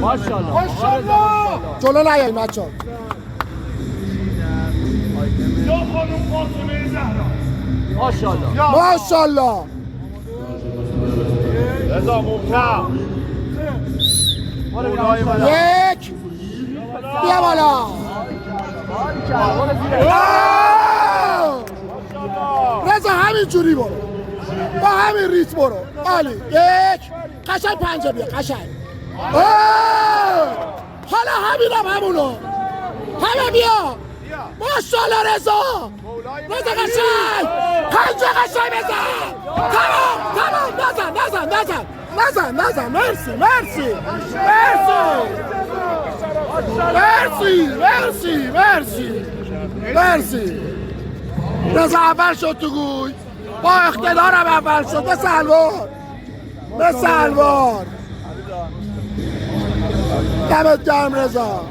ماشاءالله جلو نیاییم بچه‌ها. یا خانم فاطمه زهرا ماشاءالله رضا محکم یک بیا بالا رضا همین جوری برو با همین ریتم برو عالی یک قشنگ پنجه بیا قشنگ حالا همینم همونو همه بیا ماشاءالله رضا قشنگ پنجه قشنگ بزن تمام نزن مرسی رضا اول شد تو گوی با اقتدارم اول شد به سلوار دمت گرم رضا